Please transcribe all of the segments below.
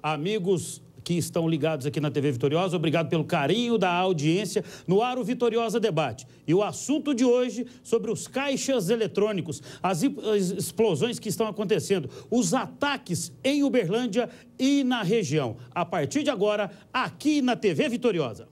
Amigos que estão ligados aqui na TV Vitoriosa, obrigado pelo carinho da audiência. No ar, o Vitoriosa Debate. E o assunto de hoje sobre os caixas eletrônicos, as explosões que estão acontecendo, os ataques em Uberlândia e na região. A partir de agora, aqui na TV Vitoriosa.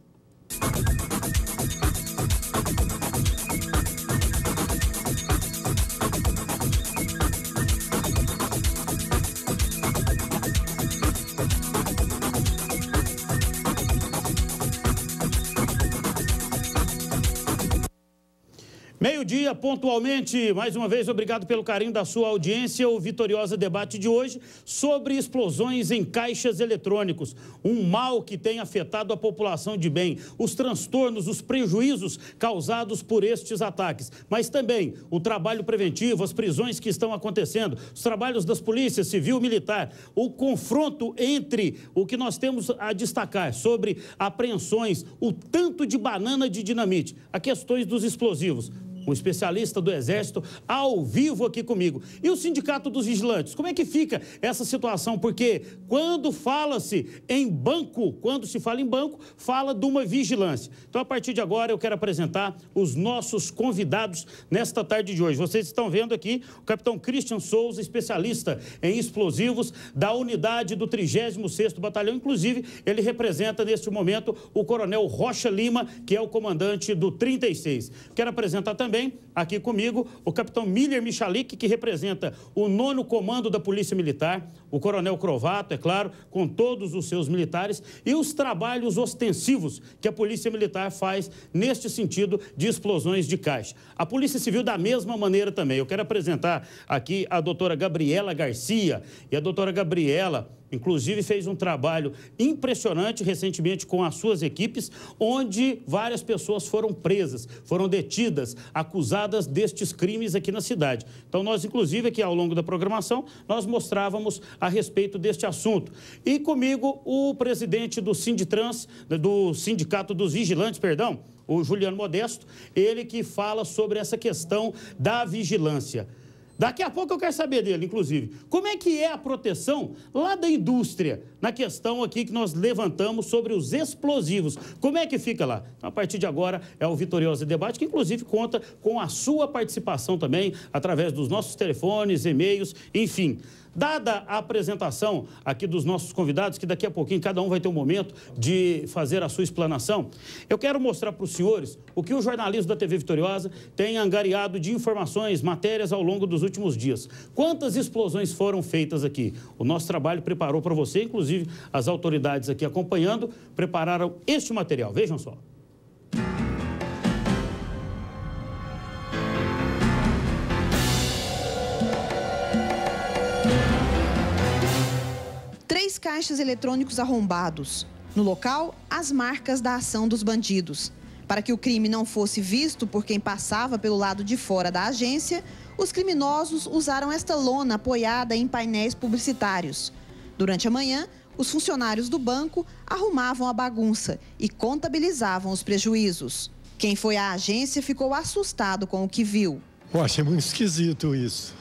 Meio-dia, pontualmente, mais uma vez, obrigado pelo carinho da sua audiência. O Vitoriosa Debate de hoje sobre explosões em caixas eletrônicos. Um mal que tem afetado a população de bem, os transtornos, os prejuízos causados por estes ataques. Mas também o trabalho preventivo, as prisões que estão acontecendo, os trabalhos das polícias civil e militar, o confronto entre o que nós temos a destacar sobre apreensões, o tanto de banana de dinamite, as questões dos explosivos. Um especialista do Exército ao vivo aqui comigo. E o Sindicato dos Vigilantes, como é que fica essa situação? Porque quando fala-se em banco, quando se fala em banco, fala de uma vigilância. Então, a partir de agora, eu quero apresentar os nossos convidados nesta tarde de hoje. Vocês estão vendo aqui o capitão Christian Souza, especialista em explosivos da unidade do 36º Batalhão. Inclusive, ele representa neste momento o coronel Rocha Lima, que é o comandante do 36. Quero apresentar também aqui comigo o capitão Miller Michalik, que representa o 9º Comando da Polícia Militar, o coronel Crovato, é claro, com todos os seus militares, e os trabalhos ostensivos que a Polícia Militar faz neste sentido de explosões de caixa. A Polícia Civil da mesma maneira também. Eu quero apresentar aqui a doutora Gabriela Garcia, e a doutora Gabriela inclusive fez um trabalho impressionante recentemente com as suas equipes, onde várias pessoas foram presas, foram detidas, acusadas destes crimes aqui na cidade. Então nós, inclusive, aqui ao longo da programação, nós mostrávamos a respeito deste assunto. E comigo o presidente do Sinditrans, do Sindicato dos Vigilantes, perdão, o Juliano Modesto, ele que fala sobre essa questão da vigilância. Daqui a pouco eu quero saber dele, inclusive, como é que é a proteção lá da indústria, na questão aqui que nós levantamos sobre os explosivos. Como é que fica lá? Então, a partir de agora, é o Vitoriosa Debate, que inclusive conta com a sua participação também, através dos nossos telefones, e-mails, enfim. Dada a apresentação aqui dos nossos convidados, que daqui a pouquinho cada um vai ter um momento de fazer a sua explanação, eu quero mostrar para os senhores o que o jornalismo da TV Vitoriosa tem angariado de informações, matérias ao longo dos últimos dias. Quantas explosões foram feitas aqui? O nosso trabalho preparou para você, inclusive as autoridades aqui acompanhando, prepararam este material. Vejam só. Caixas eletrônicos arrombados. No local, as marcas da ação dos bandidos. Para que o crime não fosse visto por quem passava pelo lado de fora da agência, os criminosos usaram esta lona apoiada em painéis publicitários. Durante a manhã, os funcionários do banco arrumavam a bagunça e contabilizavam os prejuízos. Quem foi à agência ficou assustado com o que viu. Eu achei muito esquisito isso.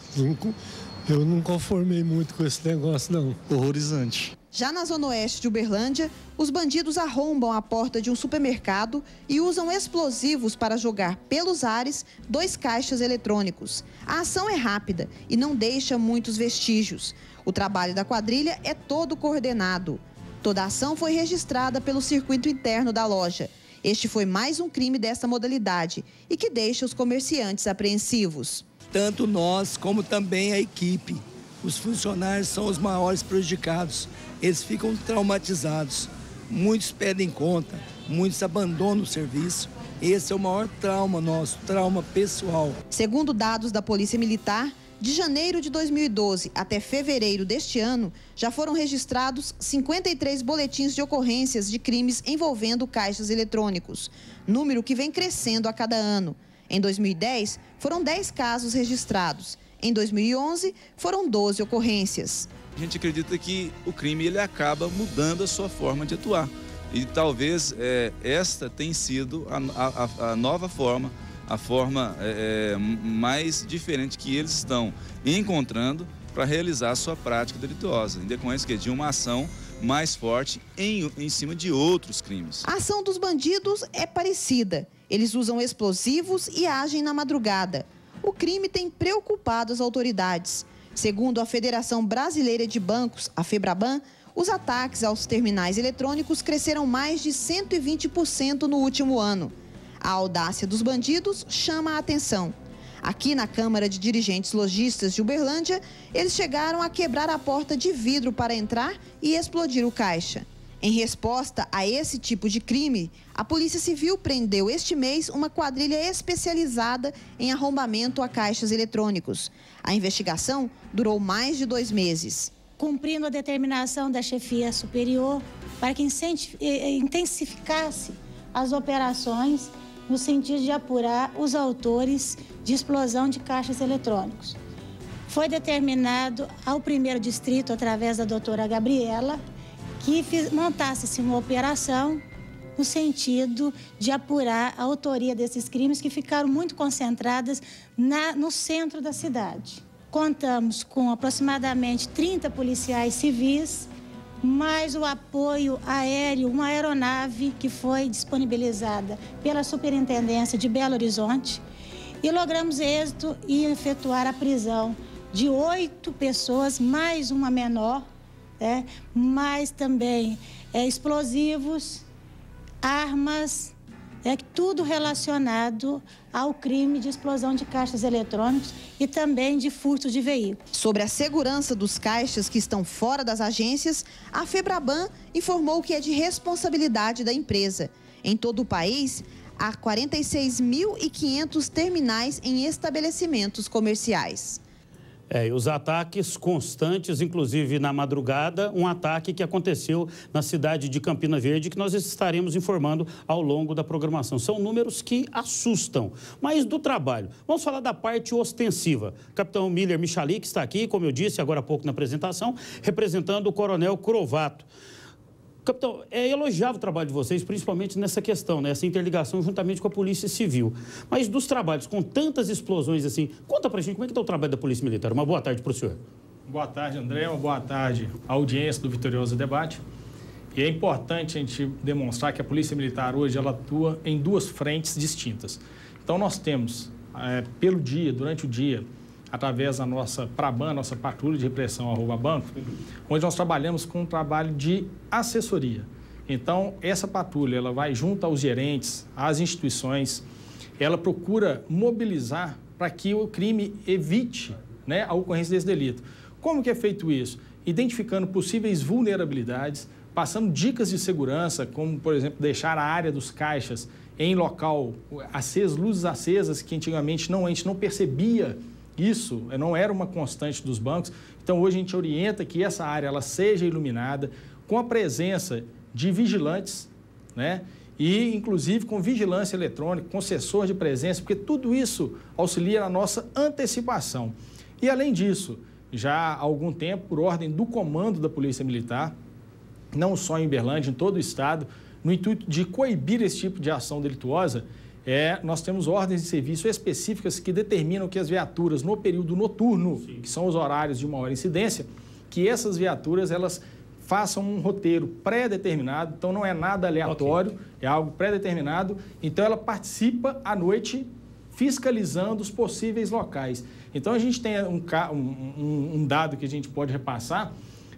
Eu não conformei muito com esse negócio, não. Horrorizante. Já na zona oeste de Uberlândia, os bandidos arrombam a porta de um supermercado e usam explosivos para jogar pelos ares 2 caixas eletrônicos. A ação é rápida e não deixa muitos vestígios. O trabalho da quadrilha é todo coordenado. Toda a ação foi registrada pelo circuito interno da loja. Este foi mais um crime dessa modalidade e que deixa os comerciantes apreensivos. Tanto nós como também a equipe. Os funcionários são os maiores prejudicados. Eles ficam traumatizados. Muitos pedem conta, muitos abandonam o serviço. Esse é o maior trauma nosso, trauma pessoal. Segundo dados da Polícia Militar, de janeiro de 2012 até fevereiro deste ano, já foram registrados 53 boletins de ocorrências de crimes envolvendo caixas eletrônicos, número que vem crescendo a cada ano. Em 2010, foram 10 casos registrados. Em 2011, foram 12 ocorrências. A gente acredita que o crime ele acaba mudando a sua forma de atuar. E talvez esta tenha sido a nova forma, a forma mais diferente que eles estão encontrando para realizar a sua prática delituosa, em decorrência de uma ação mais forte em cima de outros crimes. A ação dos bandidos é parecida. Eles usam explosivos e agem na madrugada. O crime tem preocupado as autoridades. Segundo a Federação Brasileira de Bancos, a FEBRABAN, os ataques aos terminais eletrônicos cresceram mais de 120% no último ano. A audácia dos bandidos chama a atenção. Aqui na Câmara de Dirigentes Lojistas de Uberlândia, eles chegaram a quebrar a porta de vidro para entrar e explodir o caixa. Em resposta a esse tipo de crime, a Polícia Civil prendeu este mês uma quadrilha especializada em arrombamento a caixas eletrônicos. A investigação durou mais de 2 meses. Cumprindo a determinação da chefia superior para que intensificasse as operações no sentido de apurar os autores de explosão de caixas eletrônicos. Foi determinado ao 1º distrito, através da doutora Gabriela, que montasse uma operação no sentido de apurar a autoria desses crimes que ficaram muito concentradas no centro da cidade. Contamos com aproximadamente 30 policiais civis, mais o apoio aéreo, uma aeronave que foi disponibilizada pela Superintendência de Belo Horizonte, e logramos êxito em efetuar a prisão de 8 pessoas, mais uma menor, mais também explosivos, armas, tudo relacionado ao crime de explosão de caixas eletrônicos e também de furto de veículos. Sobre a segurança dos caixas que estão fora das agências, a FEBRABAN informou que é de responsabilidade da empresa. Em todo o país, há 46.500 terminais em estabelecimentos comerciais. E os ataques constantes, inclusive na madrugada, um ataque que aconteceu na cidade de Campina Verde, que nós estaremos informando ao longo da programação. São números que assustam. Mas do trabalho, vamos falar da parte ostensiva. Capitão Miller Michalik está aqui, como eu disse agora há pouco na apresentação, representando o Coronel Crovato. Capitão, é elogiável o trabalho de vocês, principalmente nessa questão, né? Essa interligação juntamente com a Polícia Civil. Mas dos trabalhos com tantas explosões assim, conta pra gente como é que está o trabalho da Polícia Militar. Uma boa tarde para o senhor. Boa tarde, André. Uma boa tarde à audiência do Vitorioso Debate. E é importante a gente demonstrar que a Polícia Militar hoje ela atua em 2 frentes distintas. Então nós temos, pelo dia, durante o dia, através da nossa PRABAN, nossa Patrulha de Repressão ao Roubo a Banco, onde nós trabalhamos com um trabalho de assessoria. Então, essa patrulha ela vai junto aos gerentes, às instituições, ela procura mobilizar para que o crime evite, a ocorrência desse delito. Como que é feito isso? Identificando possíveis vulnerabilidades, passando dicas de segurança, como, por exemplo, deixar a área dos caixas em local aceso, luzes acesas, que antigamente a gente não percebia. Isso não era uma constante dos bancos. Então, hoje a gente orienta que essa área ela seja iluminada com a presença de vigilantes, e, inclusive, com vigilância eletrônica, com sensor de presença, porque tudo isso auxilia na nossa antecipação. E, além disso, já há algum tempo, por ordem do comando da Polícia Militar, não só em Uberlândia, em todo o estado, no intuito de coibir esse tipo de ação delituosa, nós temos ordens de serviço específicas que determinam que as viaturas no período noturno, Sim. que são os horários de maior incidência, que essas viaturas elas façam um roteiro pré-determinado, então não é nada aleatório, okay. É algo pré-determinado, então ela participa à noite fiscalizando os possíveis locais. Então a gente tem um dado que a gente pode repassar,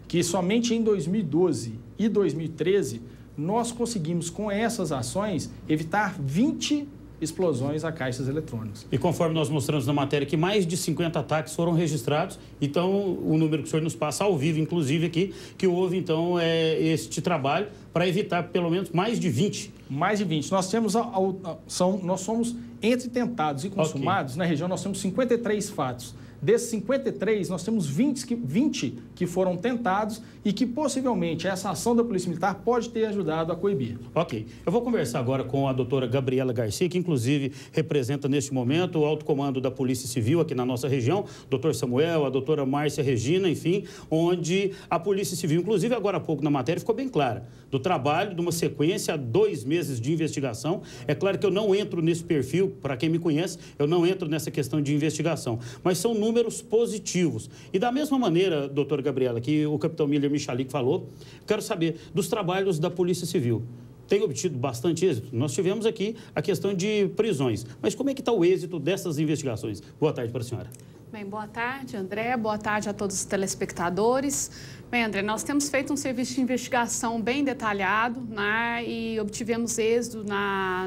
que somente em 2012 e 2013 nós conseguimos com essas ações evitar 20 explosões a caixas eletrônicas. E conforme nós mostramos na matéria que mais de 50 ataques foram registrados, então o número que o senhor nos passa ao vivo, inclusive aqui, que houve então este trabalho para evitar pelo menos mais de 20. Mais de 20. Nós temos, nós somos entre tentados e consumados, okay. Na região nós temos 53 fatos. Desses 53, nós temos 20 que foram tentados e que possivelmente essa ação da Polícia Militar pode ter ajudado a coibir. Ok. Eu vou conversar agora com a doutora Gabriela Garcia, que inclusive representa neste momento o alto comando da Polícia Civil aqui na nossa região, doutor Samuel, a doutora Márcia Regina, enfim, onde a Polícia Civil, inclusive agora há pouco na matéria, ficou bem clara do trabalho, de uma sequência, 2 meses de investigação. É claro que eu não entro nesse perfil, para quem me conhece, eu não entro nessa questão de investigação, mas são números números positivos. E da mesma maneira, doutora Gabriela, que o capitão Miller Michalik falou, quero saber dos trabalhos da Polícia Civil. Tem obtido bastante êxito? Nós tivemos aqui a questão de prisões. Mas como é que está o êxito dessas investigações? Boa tarde para a senhora. Bem, boa tarde, André. Boa tarde a todos os telespectadores. Bem, André, nós temos feito um serviço de investigação bem detalhado, né, e obtivemos êxito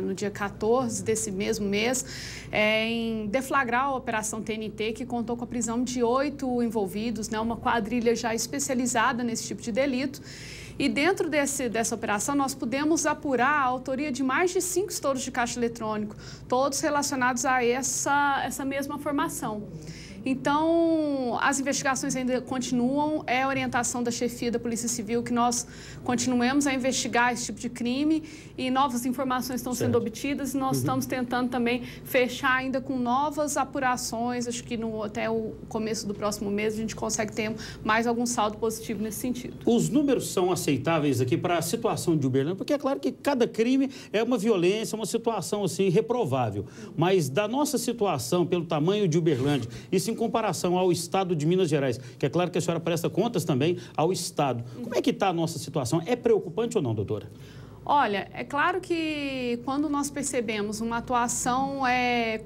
no dia 14 desse mesmo mês em deflagrar a Operação TNT, que contou com a prisão de 8 envolvidos, né, uma quadrilha já especializada nesse tipo de delito. E dentro dessa operação, nós pudemos apurar a autoria de mais de 5 estouros de caixa eletrônico, todos relacionados a essa mesma formação. Então, as investigações ainda continuam, é a orientação da chefia da Polícia Civil que nós continuemos a investigar esse tipo de crime e novas informações estão sendo obtidas e nós estamos tentando também fechar ainda com novas apurações, acho que até o começo do próximo mês a gente consegue ter mais algum saldo positivo nesse sentido. Os números são aceitáveis aqui para a situação de Uberlândia, porque é claro que cada crime é uma violência, uma situação assim reprovável, mas da nossa situação, pelo tamanho de Uberlândia, isso em comparação ao Estado de Minas Gerais, que é claro que a senhora presta contas também ao Estado. Como é que está a nossa situação? É preocupante ou não, doutora? Olha, é claro que quando nós percebemos uma atuação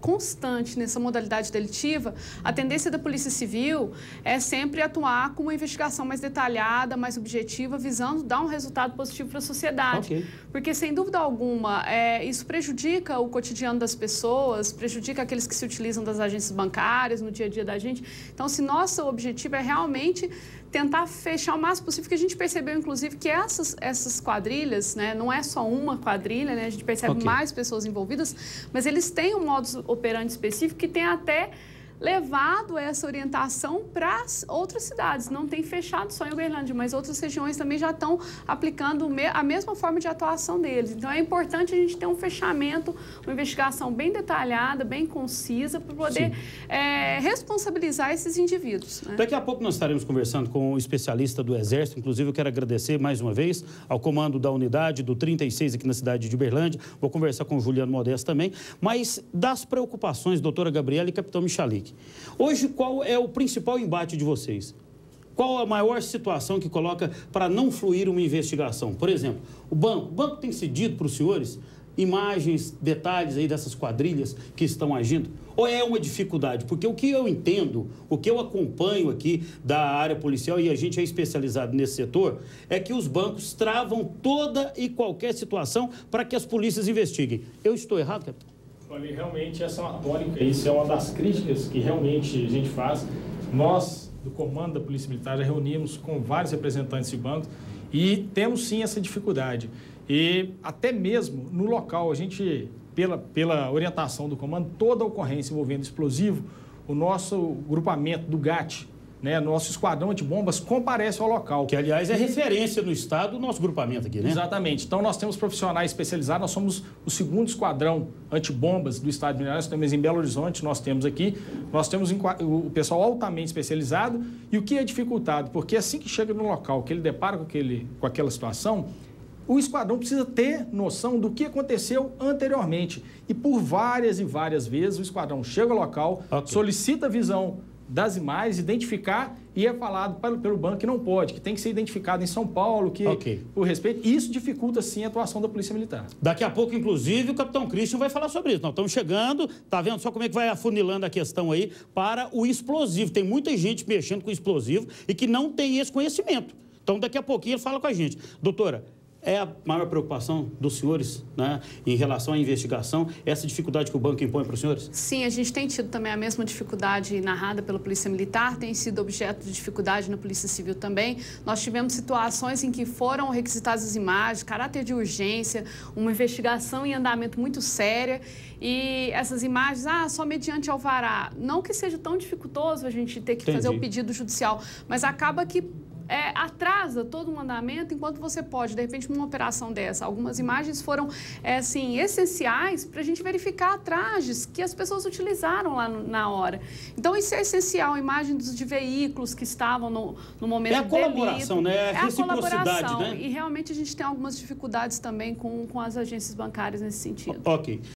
constante nessa modalidade delitiva, a tendência da Polícia Civil é sempre atuar com uma investigação mais detalhada, mais objetiva, visando dar um resultado positivo para a sociedade. Okay. Porque, sem dúvida alguma, isso prejudica o cotidiano das pessoas, prejudica aqueles que se utilizam das agências bancárias no dia a dia da gente. Então, se nosso objetivo é realmente tentar fechar o máximo possível, porque a gente percebeu, inclusive, que essas quadrilhas, né, não é só uma quadrilha, né, a gente percebe mais pessoas envolvidas, mas eles têm um modus operandi específico que tem até levado essa orientação para outras cidades. Não tem fechado só em Uberlândia, mas outras regiões também já estão aplicando a mesma forma de atuação deles. Então, é importante a gente ter um fechamento, uma investigação bem detalhada, bem concisa, para poder responsabilizar esses indivíduos. Né? Daqui a pouco nós estaremos conversando com um especialista do Exército. Inclusive, eu quero agradecer mais uma vez ao comando da unidade do 36 aqui na cidade de Uberlândia. Vou conversar com o Juliano Modesto também. Mas das preocupações, doutora Gabriela e capitão Michalik, hoje, qual é o principal embate de vocês? Qual a maior situação que coloca para não fluir uma investigação? Por exemplo, o banco tem cedido para os senhores imagens, detalhes aí dessas quadrilhas que estão agindo? Ou é uma dificuldade? Porque o que eu entendo, o que eu acompanho aqui da área policial, e a gente é especializado nesse setor, é que os bancos travam toda e qualquer situação para que as polícias investiguem. Eu estou errado, capitão? Olha, realmente essa é uma tônica, isso é uma das críticas que realmente a gente faz. Nós, do comando da Polícia Militar, já reunimos com vários representantes de bancos e temos sim essa dificuldade. E até mesmo no local, a gente, pela orientação do comando, toda ocorrência envolvendo explosivo, o nosso grupamento do GAT, né, nosso esquadrão antibombas, comparece ao local. Que, aliás, é referência no estado do nosso grupamento aqui, né? Exatamente. Então, nós temos profissionais especializados, nós somos o 2º esquadrão antibombas do estado de Minas Gerais, também em Belo Horizonte, nós temos aqui, nós temos o pessoal altamente especializado. E o que é dificultado? Porque assim que chega no local, que ele depara com aquela situação, o esquadrão precisa ter noção do que aconteceu anteriormente. E por várias e várias vezes, o esquadrão chega ao local, solicita a visão das imagens, identificar, e é falado pelo banco que não pode, que tem que ser identificado em São Paulo, que por respeito, isso dificulta sim a atuação da Polícia Militar. Daqui a pouco, inclusive, o capitão Christian vai falar sobre isso. Nós estamos chegando, tá vendo só como é que vai afunilando a questão aí para o explosivo. Tem muita gente mexendo com explosivo e que não tem esse conhecimento. Então, daqui a pouquinho ele fala com a gente. Doutora, é a maior preocupação dos senhores, né, em relação à investigação, essa dificuldade que o banco impõe para os senhores? Sim, a gente tem tido também a mesma dificuldade narrada pela Polícia Militar, tem sido objeto de dificuldade na Polícia Civil também. Nós tivemos situações em que foram requisitadas as imagens, caráter de urgência, uma investigação em andamento muito séria, e essas imagens, só mediante alvará. Não que seja tão dificultoso a gente ter que fazer o pedido judicial, mas acaba que atrasa todo o andamento, enquanto você pode, de repente, numa operação dessa. Algumas imagens foram, assim, essenciais para a gente verificar trajes que as pessoas utilizaram lá na hora. Então, isso é essencial, imagens de veículos que estavam no momento do delito. É a colaboração, né? É a reciprocidade, né? E realmente a gente tem algumas dificuldades também com as agências bancárias nesse sentido. Ok.